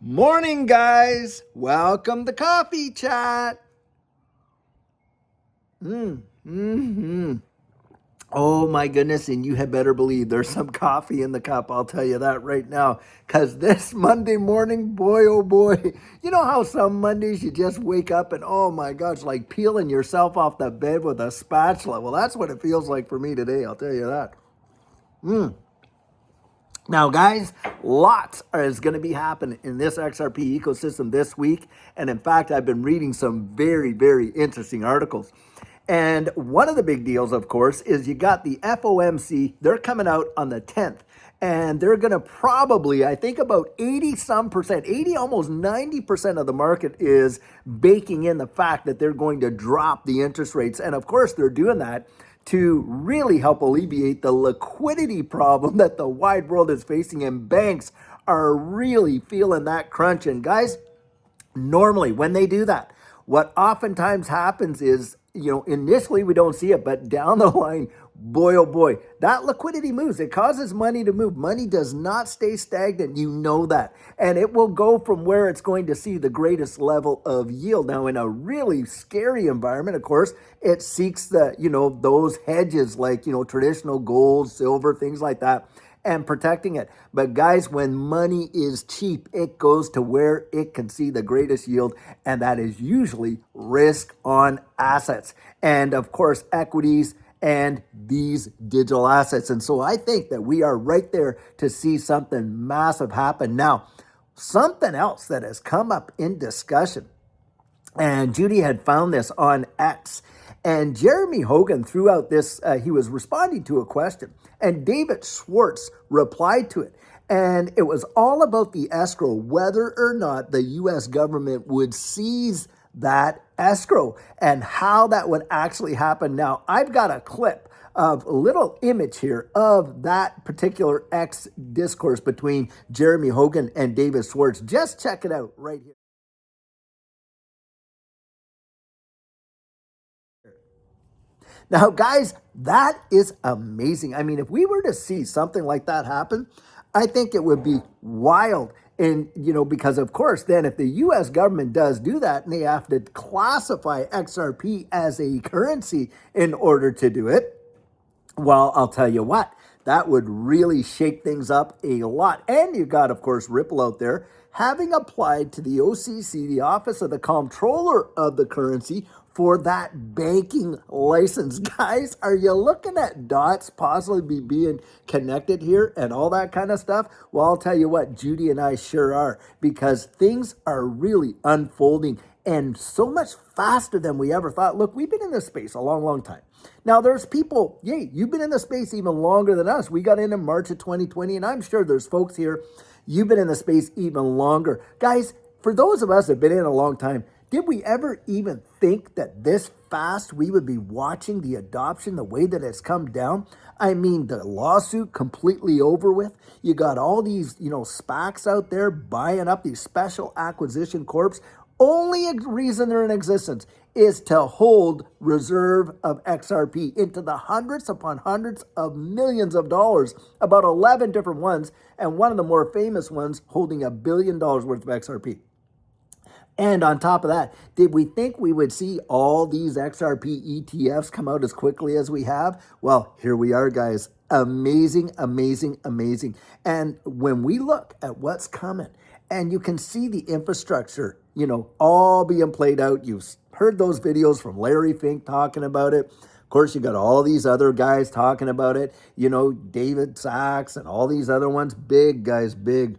Morning, guys. Welcome to Coffee Chat. Oh my goodness, and you had better believe there's some coffee in the cup. I'll tell you that right now. Because this Monday morning, boy, oh boy, you know how some Mondays you just wake up and oh my gosh, like peeling yourself off the bed with a spatula. Well, that's what it feels like for me today. I'll tell you that. Now, guys, lots is going to be happening in this XRP ecosystem this week. And in fact, I've been reading some very, very interesting articles. And one of the big deals, of course, is you got the FOMC. They're coming out on the 10th. And they're going to probably, I think about 80 some percent, 80, almost 90% of the market is baking in the fact that they're going to drop the interest rates. And of course, they're doing that to really help alleviate the liquidity problem that the wide world is facing, and banks are really feeling that crunch. And guys, normally when they do that, what oftentimes happens is, initially we don't see it, but down the line, boy, oh boy, that liquidity moves. It causes money to move. Money does not stay stagnant. You know that. And it will go from where it's going to see the greatest level of yield. Now, in a really scary environment, of course, it seeks those hedges like, traditional gold, silver, things like that, and protecting it. But guys, when money is cheap, it goes to where it can see the greatest yield, and that is usually risk on assets. And of course, equities and these digital assets. And so I think that we are right there to see something massive happen. Now, something else that has come up in discussion, and Judy had found this on X, and Jeremy Hogan threw out this, he was responding to a question, and David Schwartz replied to it. And it was all about the escrow, whether or not the U.S. government would seize that escrow and how that would actually happen. Now, I've got a clip of a little image here of that particular X discourse between Jeremy Hogan and David Schwartz. Just check it out right here. Now, guys, that is amazing. I mean, if we were to see something like that happen, I think it would be wild. And, because of course, then if the U.S. government does do that and they have to classify XRP as a currency in order to do it, well, I'll tell you what, that would really shake things up a lot. And you got, of course, Ripple out there having applied to the OCC, the Office of the Comptroller of the Currency, for that banking license. Guys, are you looking at dots possibly being connected here and all that kind of stuff? Well, I'll tell you what, Judy and I sure are, because things are really unfolding and so much faster than we ever thought. Look, we've been in this space a long, long time. Now, there's people, you've been in the space even longer than us. We got in March of 2020, and I'm sure there's folks here, you've been in the space even longer. Guys, for those of us that have been in a long time, did we ever even think that this fast we would be watching the adoption the way that it's come down? I mean, the lawsuit completely over with. You got all these, SPACs out there buying up these special acquisition corps. Only reason they're in existence is to hold reserve of XRP into the hundreds upon hundreds of millions of dollars, about 11 different ones, and one of the more famous ones holding $1 billion worth of XRP. And on top of that, did we think we would see all these XRP ETFs come out as quickly as we have? Well, here we are, guys. Amazing, amazing, amazing. And when we look at what's coming, and you can see the infrastructure, all being played out. You've heard those videos from Larry Fink talking about it. Of course, you got all these other guys talking about it. David Sachs and all these other ones. Big guys, big.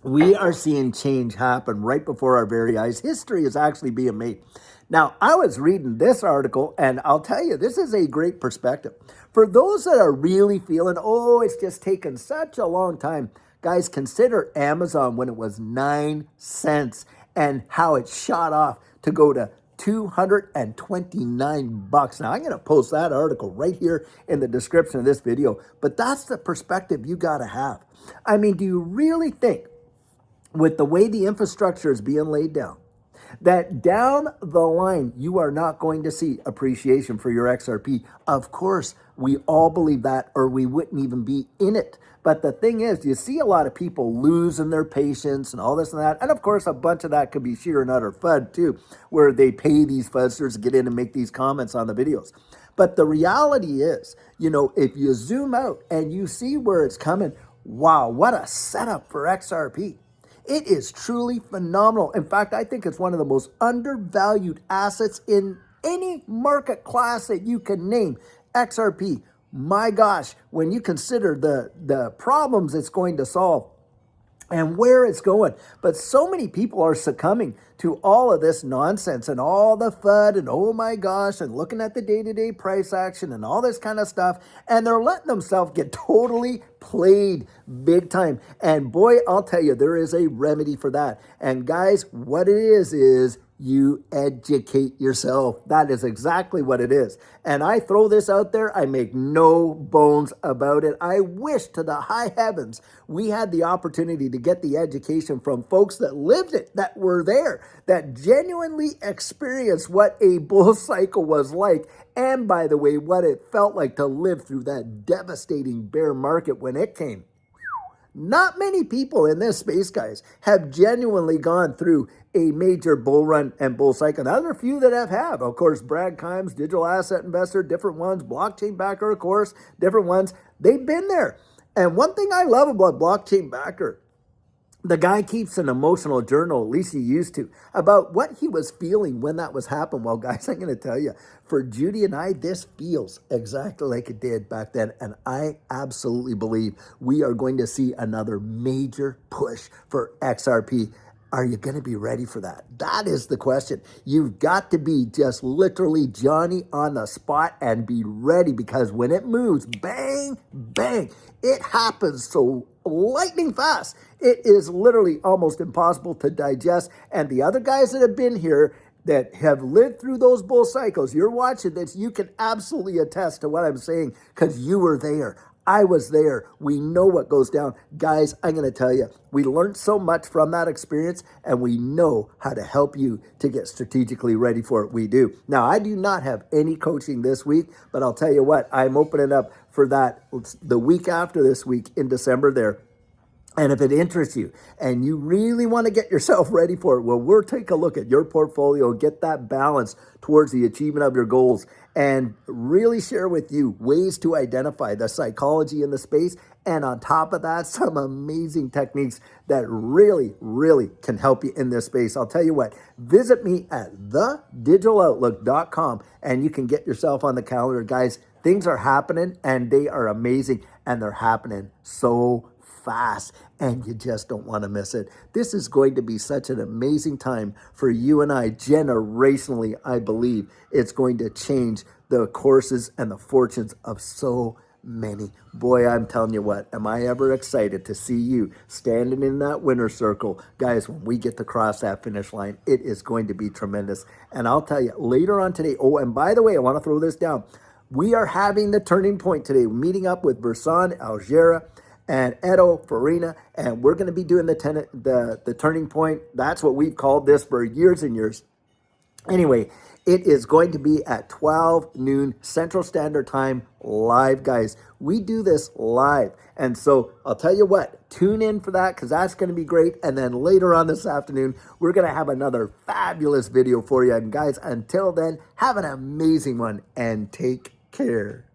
We are seeing change happen right before our very eyes. History is actually being made. Now, I was reading this article, and I'll tell you, this is a great perspective. For those that are really feeling, it's just taken such a long time, guys, consider Amazon when it was 9 cents and how it shot off to go to $229. Now, I'm going to post that article right here in the description of this video, but that's the perspective you got to have. I mean, do you really think, with the way the infrastructure is being laid down, that down the line, you are not going to see appreciation for your XRP? Of course, we all believe that, or we wouldn't even be in it. But the thing is, you see a lot of people losing their patience and all this and that. And of course, a bunch of that could be sheer and utter FUD too, where they pay these fuzzers to get in and make these comments on the videos. But the reality is, if you zoom out and you see where it's coming, wow, what a setup for XRP. It is truly phenomenal. In fact, I think it's one of the most undervalued assets in any market class that you can name. XRP, my gosh, when you consider the problems it's going to solve and where it's going. But so many people are succumbing to all of this nonsense and all the FUD and oh my gosh, and looking at the day-to-day price action and all this kind of stuff. And they're letting themselves get totally played big time. And boy, I'll tell you, there is a remedy for that. And guys, what it is you educate yourself. That is exactly what it is. And I throw this out there. I make no bones about it. I wish to the high heavens we had the opportunity to get the education from folks that lived it, that were there, that genuinely experienced what a bull cycle was like. And by the way, what it felt like to live through that devastating bear market when it came. Not many people in this space, guys, have genuinely gone through a major bull run and bull cycle. Now, there are a few that have. Of course, Brad Kimes, digital asset investor, different ones. Blockchain backer, of course, different ones. They've been there. And one thing I love about blockchain backer, the guy keeps an emotional journal, at least he used to, about what he was feeling when that was happening. Well, guys, I'm going to tell you, for Judy and I, this feels exactly like it did back then. And I absolutely believe we are going to see another major push for XRP. Are you going to be ready for that? That is the question. You've got to be just literally Johnny on the spot and be ready, because when it moves, bang, bang, it happens so lightning fast. It is literally almost impossible to digest. And the other guys that have been here that have lived through those bull cycles, you're watching this, you can absolutely attest to what I'm saying because you were there. I was there. We know what goes down. Guys, I'm going to tell you, we learned so much from that experience, and we know how to help you to get strategically ready for it. We do. Now, I do not have any coaching this week, but I'll tell you what, I'm opening up for that the week after this week in December there. And if it interests you and you really want to get yourself ready for it, well, we'll take a look at your portfolio, get that balance towards the achievement of your goals, and really share with you ways to identify the psychology in the space. And on top of that, some amazing techniques that really, really can help you in this space. I'll tell you what, visit me at thedigitaloutlook.com and you can get yourself on the calendar. Guys, things are happening and they are amazing, and they're happening so fast, and you just don't want to miss it. This is going to be such an amazing time for you and I. Generationally, I believe it's going to change the courses and the fortunes of so many. Boy, I'm telling you what, am I ever excited to see you standing in that winner's circle. Guys, when we get to cross that finish line, it is going to be tremendous. And I'll tell you later on today, oh, and by the way, I want to throw this down. We are having the turning point today, meeting up with Bersan Algera and Edo Farina, and we're going to be doing the turning point. That's what we've called this for years and years. Anyway, it is going to be at 12 noon Central Standard Time live, guys. We do this live. And so I'll tell you what, tune in for that because that's going to be great. And then later on this afternoon, we're going to have another fabulous video for you. And guys, until then, have an amazing one and take care.